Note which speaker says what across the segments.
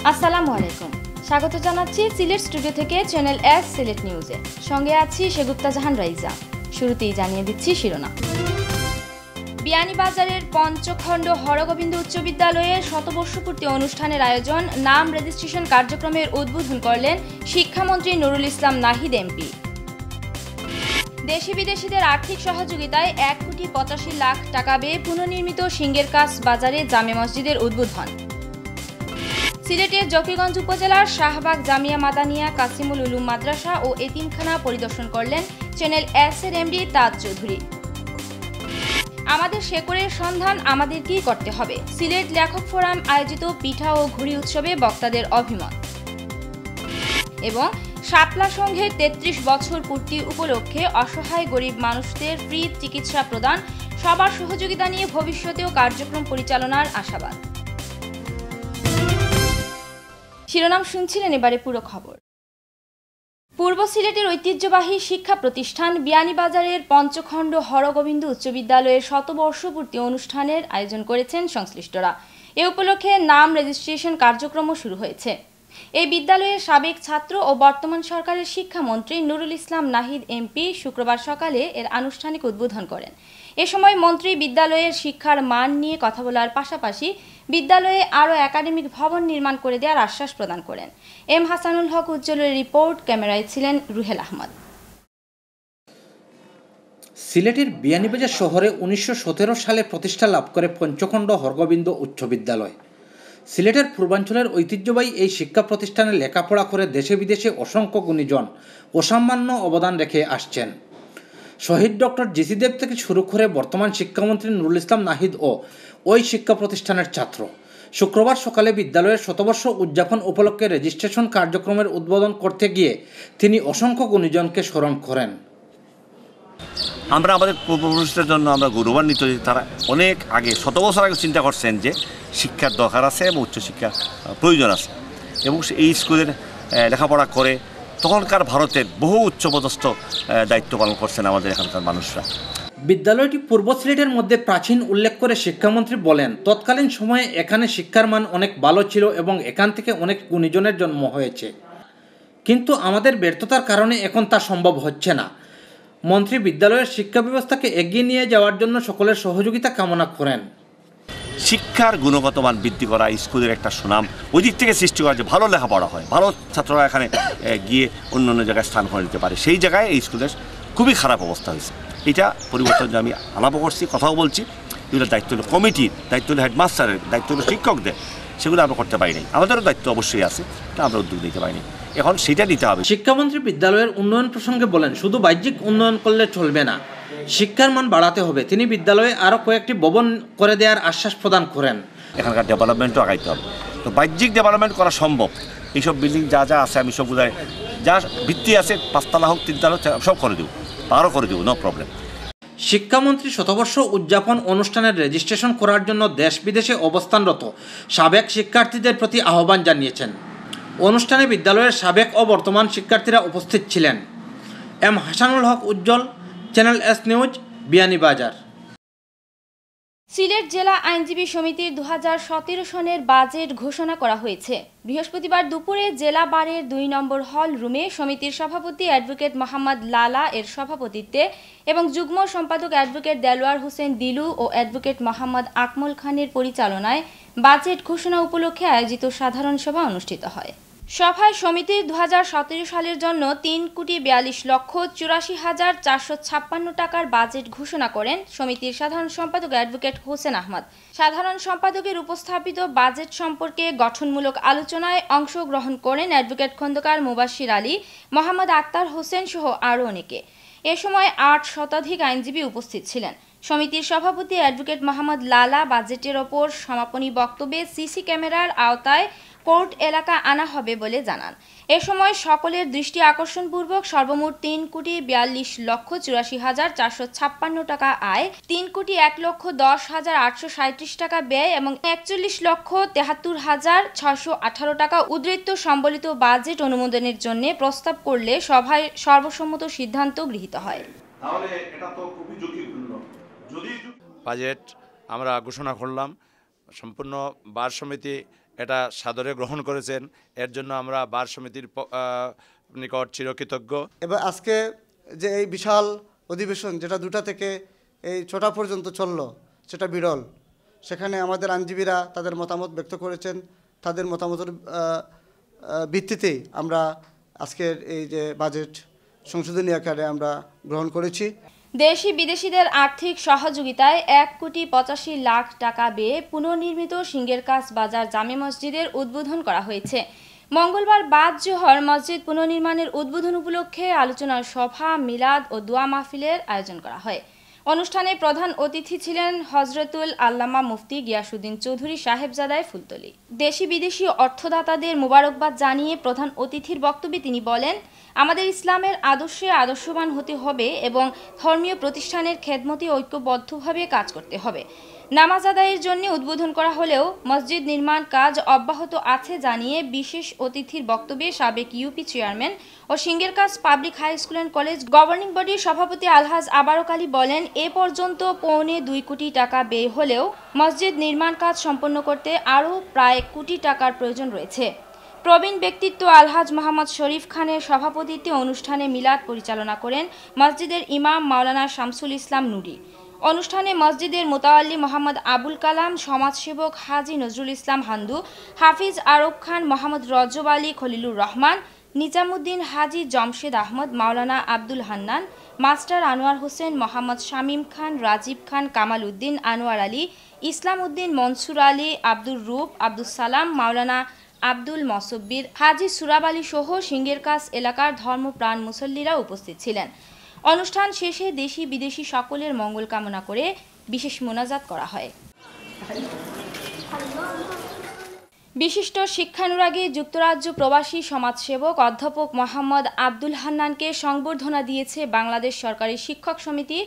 Speaker 1: আসসালামু আলাইকুম, স্বাগত জানাচ্ছি সিলেট স্টুডিও থেকে চ্যানেল এস সিলেট নিউজে। সঙ্গে আছি সেগুপ্তা জাহান রাইজা। শুরুতেই জানিয়ে দিচ্ছি শিরোনাম। বিয়ানীবাজারের পঞ্চখণ্ড হরগোবিন্দ উচ্চ বিদ্যালয়ের শতবর্ষপূর্তি অনুষ্ঠানের আয়োজন, নাম রেজিস্ট্রেশন কার্যক্রমের উদ্বোধন করলেন শিক্ষামন্ত্রী নুরুল ইসলাম নাহিদ এমপি। দেশি বিদেশিদের আর্থিক সহযোগিতায় 1,85,00,000 টাকা ব্যয়ে পুনর্নির্মিত সিঙ্গেরকাছ বাজারে জামে মসজিদের উদ্বোধন। সিলেটের জকিগঞ্জ উপজেলার শাহবাগ জামিয়া মাদানিয়া কাসিমুল উলুম মাদ্রাসা ও এতিমখানা পরিদর্শন করলেন চ্যানেল এস এর এমডি তাজ চৌধুরী। আমাদের শেকড়ের সন্ধান আমাদেরকেই করতে হবে, সিলেট লেখক ফোরাম আয়োজিত পিঠা ও ঘুড়ি উৎসবে বক্তাদের অভিমত। এবং শাপলা সংঘের 33 বছর পূর্তি উপলক্ষে অসহায় গরিব মানুষদের ফ্রি চিকিৎসা প্রদান, সবার সহযোগিতা নিয়ে ভবিষ্যতেও কার্যক্রম পরিচালনার আশাবাদ। শিরোনাম শুনছিলেন, এবারে পুরো খবর। পূর্ব সিলেটের ঐতিহ্যবাহী শিক্ষা প্রতিষ্ঠান বিয়ানীবাজারের পঞ্চখণ্ড হরগোবিন্দ উচ্চ বিদ্যালয়ের শতবর্ষপূর্তি অনুষ্ঠানের আয়োজন করেছেন সংশ্লিষ্টরা। এ উপলক্ষে নাম রেজিস্ট্রেশন কার্যক্রমও শুরু হয়েছে। এই বিদ্যালয়ের সাবেক ছাত্র ও বর্তমান সরকারের শিক্ষামন্ত্রী নুরুল ইসলাম নাহিদ এমপি শুক্রবার সকালে এর আনুষ্ঠানিক উদ্বোধন করেন। এ সময় মন্ত্রী বিদ্যালয়ের শিক্ষার মান নিয়ে কথা বলার পাশাপাশি বিদ্যালয়ে আরও একাডেমিক ভবন নির্মাণ করে দেওয়ার আশ্বাস প্রদান করেন। এম হাসানুল হক উজ্জ্বলের রিপোর্ট, ক্যামেরায় ছিলেন রুহেল আহমদ।
Speaker 2: সিলেটের বিয়ানীবাজার শহরে 1917 সালে প্রতিষ্ঠা লাভ করে পঞ্চখণ্ড হরগোবিন্দ উচ্চ বিদ্যালয়। সিলেটের পূর্বাঞ্চলের ঐতিহ্যবাহী এই শিক্ষা প্রতিষ্ঠানে লেখাপড়া করে দেশে বিদেশে অসংখ্য গুণীজন অসামান্য অবদান রেখে আসছেন। শহীদ ডক্টর জিসি দেব থেকে শুরু করে বর্তমান শিক্ষামন্ত্রী নুরুল ইসলাম নাহিদ ও ওই শিক্ষা প্রতিষ্ঠানের ছাত্র। শুক্রবার সকালে বিদ্যালয়ের শতবর্ষ উদযাপন উপলক্ষে রেজিস্ট্রেশন কার্যক্রমের উদ্বোধন করতে গিয়ে তিনি অসংখ্য গুণীজনকে স্মরণ করেন।
Speaker 3: আমরা আমাদের পূর্বপুরুষদের জন্য আমরা গৌরবান্বিত, তারা অনেক আগে 100 বছর আগে চিন্তা করছেন যে শিক্ষার দরকার আছে এবং উচ্চশিক্ষার প্রয়োজন আছে, এবং এই স্কুলের লেখাপড়া করে তখনকার ভারতের বহু উচ্চপদস্থ দায়িত্ব পালন করছেন আমাদের এখানকার মানুষরা।
Speaker 2: বিদ্যালয়টি পূর্ব সিলেটের মধ্যে প্রাচীন উল্লেখ করে শিক্ষামন্ত্রী বলেন, তৎকালীন সময়ে এখানে শিক্ষার মান অনেক ভালো ছিল এবং এখান থেকে অনেক গুণীজনের জন্ম হয়েছে, কিন্তু আমাদের ব্যর্থতার কারণে এখন তা সম্ভব হচ্ছে না। মন্ত্রী বিদ্যালয়ের শিক্ষা ব্যবস্থাকে এগিয়ে নিয়ে যাওয়ার জন্য সকলের সহযোগিতা কামনা করেন।
Speaker 3: শিক্ষার গুণগত মান বৃদ্ধি করা, স্কুলের একটা সুনাম ওই দিক থেকে সৃষ্টি করা, যে ভালো লেখাপড়া হয়, ভালো ছাত্ররা এখানে গিয়ে অন্য অন্য জায়গায় স্থান করে নিতে পারে, সেই জায়গায় এই স্কুলের খুবই খারাপ অবস্থা হয়েছে। এটা পরিবর্তন যে আমি আলাপ করছি, কথাও বলছি, এগুলো দায়িত্ব হলো কমিটির, দায়িত্ব হলো হেডমাস্টারের, দায়িত্ব হলো শিক্ষকদের, সেগুলো আমরা করতে পারিনি। আমাদেরও দায়িত্ব অবশ্যই আছে, তা আমরা উদ্যোগ নিতে পারিনি, এখন সেটা নিতে হবে।
Speaker 2: শিক্ষামন্ত্রী বিদ্যালয়ের উন্নয়ন প্রসঙ্গে বলেন, শুধু বাহ্যিক উন্নয়ন করলে চলবে না, শিক্ষার মান বাড়াতে হবে। তিনি বিদ্যালয়ে আরও কয়েকটি ভবন করে দেওয়ার আশ্বাস প্রদান করেন।
Speaker 3: এখানকার ডেভেলপমেন্টও আগাইতে হবে, তো বাহ্যিক ডেভেলপমেন্ট করা সম্ভব। এইসব বিল্ডিং যা যা আছে আমি সবগুলো যা ভিত্তি আছে, 5 তলা হোক 3 তলা সব করে দেবো, আরও করে দেবো, নো প্রবলেম।
Speaker 2: শিক্ষামন্ত্রী শতবর্ষ উদযাপন অনুষ্ঠানের রেজিস্ট্রেশন করার জন্য দেশ বিদেশে অবস্থানরত সাবেক শিক্ষার্থীদের প্রতি আহ্বান জানিয়েছেন। অনুষ্ঠানে বিদ্যালয়ের সাবেক ও বর্তমান শিক্ষার্থীরা উপস্থিত ছিলেন। M Hasanul Haq Ujjwal, channel S news, Beanibazar.
Speaker 1: Sylhet জেলা আইনজীবী সমিতির 2017 সনের বাজেট ঘোষণা করা হয়েছে। বৃহস্পতিবার দুপুরে জেলা বারের 2 নম্বর হল রুমে সমিতির সভাপতি অ্যাডভোকেট মোহাম্মদ লালা এর সভাপতিত্বে এবং যুগ্ম সম্পাদক অ্যাডভোকেট দেলোয়ার হোসেন দিলু ও অ্যাডভোকেট মোহাম্মদ আকমল খানের পরিচালনায় বাজেট ঘোষণা উপলক্ষে আয়োজিত সাধারণ সভা অনুষ্ঠিত হয়। সভায় সমিতির 2017 সালের জন্য 3,42,84,456 টাকার বাজেট ঘোষণা করেন সমিতির সাধারণ সম্পাদক অ্যাডভোকেট হোসেন আহমদ। সাধারণ সম্পাদকের উপস্থাপিত বাজেট সম্পর্কে গঠনমূলক আলোচনায় অংশগ্রহণ করেন অ্যাডভোকেট খন্দকার মুবাশশির আলী, মোহাম্মদ আক্তার হোসেন সহ আরও অনেকে। এ সময় 8 শতাধিক আইনজীবী উপস্থিত ছিলেন। সমিতির সভাপতি অ্যাডভোকেট মোহাম্মদ লালা বাজেটের ওপর সমাপনী বক্তব্যে সিসি ক্যামেরার আওতায় কোর্ট এলাকা আনা হবে বলে জানান। এ সময় সকলের দৃষ্টি আকর্ষণপূর্বক সর্বমোট 3,42,84,456 টাকা আয়, 3,01,10,837 টাকা ব্যয় এবং 41,73,618 টাকা উদ্বৃত্ত সম্বলিত বাজেট অনুমোদনের জন্য প্রস্তাব করলে সভায় সর্বসম্মত সিদ্ধান্ত গৃহীত হয়।
Speaker 4: বাজেট আমরা ঘোষণা করলাম, সম্পূর্ণ বার সমিতি এটা সাদরে গ্রহণ করেছেন। এর জন্য আমরা বার সমিতির নিকট চিরকৃতজ্ঞ।
Speaker 5: এবার আজকে যে এই বিশাল অধিবেশন যেটা 2টা থেকে এই 6টা পর্যন্ত চললো, সেটা বিরল। সেখানে আমাদের আইনজীবীরা তাদের মতামত ব্যক্ত করেছেন। তাদের মতামতের ভিত্তিতেই আমরা আজকের এই যে বাজেট সংশোধনী আকারে আমরা গ্রহণ করেছি।
Speaker 1: দেশি বিদেশিদের আর্থিক সহযোগিতায় 1,85,00,000 টাকা ব্যয়ে পুনর্নির্মিত সিঙ্গেরকাছ বাজার জামে মসজিদের উদ্বোধন করা হয়েছে। মঙ্গলবার বাদ জোহর মসজিদ পুনর্নির্মাণের উদ্বোধন উপলক্ষে আলোচনা সভা, মিলাদ ও দোয়া মাহফিলের আয়োজন করা হয়। অনুষ্ঠানে প্রধান অতিথি ছিলেন হজরতুল আল্লামা মুফতি গিয়াসউদ্দিন চৌধুরী সাহেবজাদায় ফুলতলী। দেশি বিদেশি অর্থদাতাদের মোবারকবাদ জানিয়ে প্রধান অতিথির বক্তব্যে তিনি বলেন, আমাদের ইসলামের আদর্শে আদর্শবান হতে হবে এবং ধর্মীয় প্রতিষ্ঠানের খেদমতে ঐক্যবদ্ধভাবে কাজ করতে হবে। নামাজ আদায়ের জন্য উদ্বোধন করা হলেও মসজিদ নির্মাণ কাজ অব্যাহত আছে জানিয়ে বিশেষ অতিথির বক্তব্যে সাবেক ইউপি চেয়ারম্যান ও Singerkach public high school and college governing বডির সভাপতি আলহাজ আবারক আলী বলেন, এ পর্যন্ত 2.25 কোটি টাকা ব্যয় হলেও মসজিদ নির্মাণ কাজ সম্পন্ন করতে আরও প্রায় 1 কোটি টাকার প্রয়োজন রয়েছে। প্রবীণ ব্যক্তিত্ব আলহাজ মোহাম্মদ শরীফ খানের সভাপতিত্বে অনুষ্ঠানে মিলাদ পরিচালনা করেন মসজিদের ইমাম মাওলানা শামসুল ইসলাম নুরি। অনুষ্ঠানে মসজিদের মোতাওয়াল্লি মোহাম্মদ আবুল কালাম, সমাজসেবক হাজি নজরুল ইসলাম হান্দু, হাফিজ আরব খান, মোহাম্মদ রজব আলী খলিলুর রহমান, নিজামুদ্দিন হাজি জমশেদ আহমদ, মাওলানা আব্দুল হান্নান, মাস্টার আনোয়ার হোসেন, মোহাম্মদ শামীম খান, রাজীব খান, কামাল উদ্দিন, আনোয়ার আলী, ইসলাম উদ্দিন, মনসুর আলী, আব্দুর রূপ, আব্দুল সালাম, মাওলানা আব্দুল মসব্বির, হাজি সুরাব আলী সহ সিঙ্গেরকাছ এলাকার ধর্মপ্রাণ মুসল্লিরা উপস্থিত ছিলেন। অনুষ্ঠান শেষে দেশি বিদেশি সকলের মঙ্গল কামনা করে বিশেষ মোনাজাত করা হয়। বিশিষ্ট শিক্ষানুরাগী যুক্তরাজ্য প্রবাসী সমাজসেবক অধ্যাপক মোহাম্মদ আব্দুল হান্নানকে সংবর্ধনা দিয়েছে বাংলাদেশ সরকারি শিক্ষক সমিতি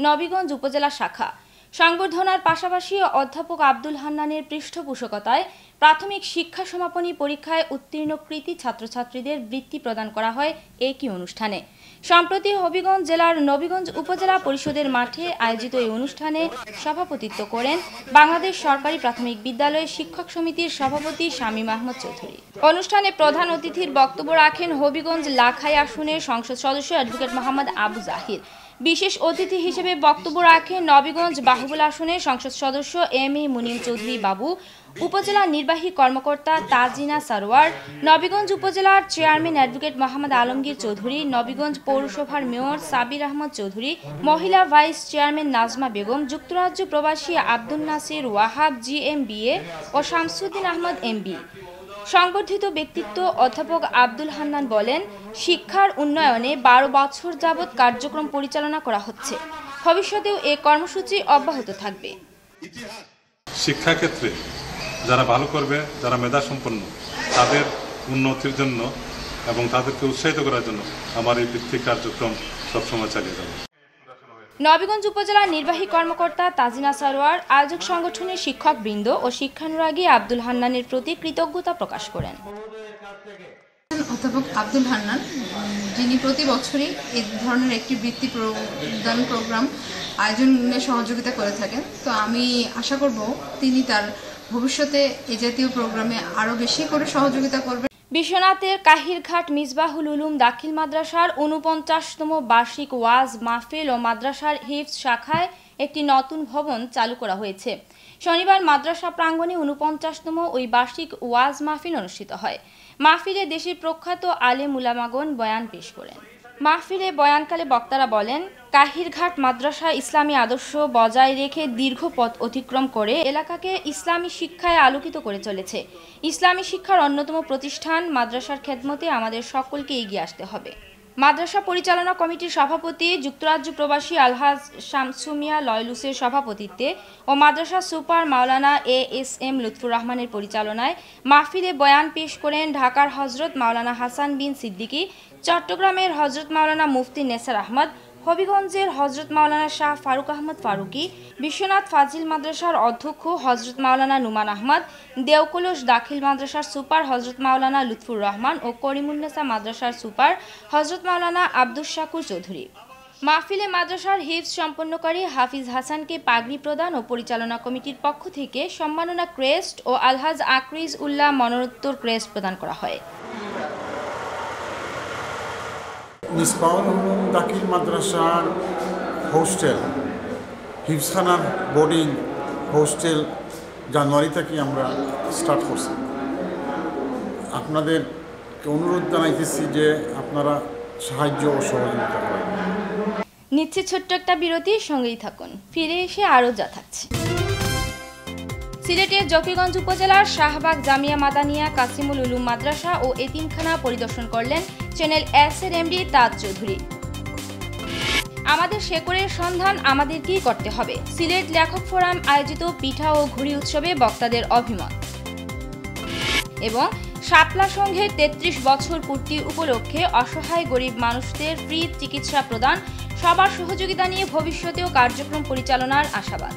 Speaker 1: নবীগঞ্জ উপজেলা শাখা। সংবর্ধনার পাশাপাশি অধ্যাপক আব্দুল হান্নানের পৃষ্ঠপোষকতায় প্রাথমিক শিক্ষা সমাপনী পরীক্ষায় উত্তীর্ণ কৃতী ছাত্রছাত্রীদের বৃত্তি প্রদান করা হয় একই অনুষ্ঠানে। সম্প্রতি হবিগঞ্জ জেলার নবীগঞ্জ উপজেলা পরিষদের মাঠে আয়োজিত এই অনুষ্ঠানে সভাপতিত্ব করেন বাংলাদেশ সরকারি প্রাথমিক বিদ্যালয় শিক্ষক সমিতির সভাপতি শামীম আহমদ চৌধুরী। অনুষ্ঠানে প্রধান অতিথির বক্তব্য রাখেন হবিগঞ্জ লাখাই আসনের সংসদ সদস্য অ্যাডভোকেট মোহাম্মদ আবু জাহির। বিশেষ অতিথি হিসেবে বক্তব্য রাখেন নবীগঞ্জ বাহুবল আসনের সংসদ সদস্য এম.এ. মুনিম চৌধুরী বাবু, উপজেলা নির্বাহী কর্মকর্তা তাজিনা সারোয়ার, নবীগঞ্জ উপজেলার চেয়ারম্যান অ্যাডভোকেট মোহাম্মদ আলমগীর চৌধুরী, নবীগঞ্জ পৌরসভার মেয়র সাবির আহমদ চৌধুরী, মহিলা ভাইস চেয়ারম্যান নাজমা বেগম, যুক্তরাজ্য প্রবাসী আব্দুল নাসির ওয়াহাব GMBA ও শামসুদ্দিন আহমদ MB। সংবর্ধিত ব্যক্তিত্ব অধ্যাপক আব্দুল হান্নান বলেন, শিক্ষার উন্নয়নে 12 বছর যাবৎ কার্যক্রম পরিচালনা করা হচ্ছে। ভবিষ্যতেও এই কর্মসূচি অব্যাহত থাকবে।
Speaker 6: শিক্ষাক্ষেত্রে যারা ভালো করবে, যারা মেধা সম্পন্ন, তাদের উন্নতির জন্য এবং তাদেরকে উৎসাহিত করার জন্য আমার এই ভিত্তিক কার্যক্রম সবসময় চালিয়ে যাবে।
Speaker 1: নবীগঞ্জ উপজেলার নির্বাহী কর্মকর্তা তাজিনা সারোয়ার আয়োজক সংগঠনের শিক্ষকবৃন্দ ও শিক্ষানুরাগী আব্দুল হান্নানের প্রতি কৃতজ্ঞতা প্রকাশ করেন।
Speaker 7: অধ্যাপক আব্দুল হান্নান, যিনি প্রতি বছরই এই ধরনের একটি বৃত্তি প্রদান প্রোগ্রাম আয়োজনে সহযোগিতা করে থাকেন। তো আমি আশা করব তিনি তার ভবিষ্যতে এই জাতীয় প্রোগ্রামে আরও বেশি করে সহযোগিতা করবেন।
Speaker 1: বিশ্বনাথের কাহিরঘাট মিসবাহুল উলুম দাখিল মাদ্রাসার 49তম বার্ষিক ওয়াজ মাহফিল ও মাদ্রাসার হিফজ শাখায় একটি নতুন ভবন চালু করা হয়েছে। শনিবার মাদ্রাসা প্রাঙ্গণে 49তম ওই বার্ষিক ওয়াজ মাহফিল অনুষ্ঠিত হয়। মাহফিলে দেশের প্রখ্যাত আলেম উলামাগণ বয়ান পেশ করেন। মাহফিলে বয়ানকালে বক্তারা বলেন, কাহিরঘাট মাদ্রাসা ইসলামী আদর্শ বজায় রেখে দীর্ঘ পথ অতিক্রম করে এলাকাকে ইসলামী শিক্ষায় আলোকিত করে চলেছে। ইসলামী শিক্ষার অন্যতম প্রতিষ্ঠান মাদ্রাসার খেদমতে আমাদের সকলকে এগিয়ে আসতে হবে। মাদ্রাসা পরিচালনা কমিটির সভাপতি যুক্তরাজ্য প্রবাসী আলহাজ শামসুমিয়া লয়লুসের সভাপতিত্বে ও মাদ্রাসা সুপার মাওলানা ASM লুৎফুর রহমানের পরিচালনায় মাহফিলে বয়ান পেশ করেন ঢাকার হজরত মাওলানা হাসান বিন সিদ্দিকী, চট্টগ্রামের হজরত মাওলানা মুফতি নেসার আহমদ, হবিগঞ্জের হজরত মাওলানা শাহ ফারুক আহমদ ফারুকি, বিশ্বনাথ ফাজিল মাদ্রাসার অধ্যক্ষ হজরত মাওলানা নুমান আহমদ, দেওকলস দাখিল মাদ্রাসার সুপার হজরত মাওলানা লুৎফুর রহমান ও করিমুন্নেসা মাদ্রাসার সুপার হজরত মাওলানা আব্দুস শাকুর চৌধুরী। মাহফিলে মাদ্রাসার হিফজ সম্পন্নকারী হাফিজ হাসানকে পাগড়ি প্রদান ও পরিচালনা কমিটির পক্ষ থেকে সম্মাননা ক্রেস্ট ও আলহাজ আকরিজ উল্লাহ মরণোত্তর ক্রেস্ট প্রদান করা হয়।
Speaker 8: মিসবাহুল উলুম দাখিল মাদ্রাসার হোস্টেল হিফজখানার বোর্ডিং হোস্টেল জানুয়ারি থেকে আমরা স্টার্ট করছি। আপনাদেরকে অনুরোধ জানাইতেছি যে আপনারা সাহায্য ও সহযোগিতা করেন।
Speaker 1: নিচ্ছে ছোট্ট একটা বিরতির সঙ্গেই থাকুন, ফিরে এসে আরও যা থাকছে। সিলেটের জকিগঞ্জ উপজেলার শাহবাগ জামিয়া মাদানিয়া কাসিমুল উলুম মাদ্রাসা ও এতিমখানা পরিদর্শন করলেন চ্যানেল এস-এর এমডি তাজ চৌধুরী। আমাদের শেকড়ের সন্ধান আমাদেরকেই করতে হবে, সিলেট লেখক ফোরাম আয়োজিত পিঠা ও ঘুড়ি উৎসবে বক্তাদের অভিমত এবং শাপলা সংঘের ৩৩ বছর পূর্তি উপলক্ষে অসহায় গরিব মানুষদের ফ্রি চিকিৎসা প্রদান, সবার সহযোগিতা নিয়ে ভবিষ্যতেও কার্যক্রম পরিচালনার আশাবাদ।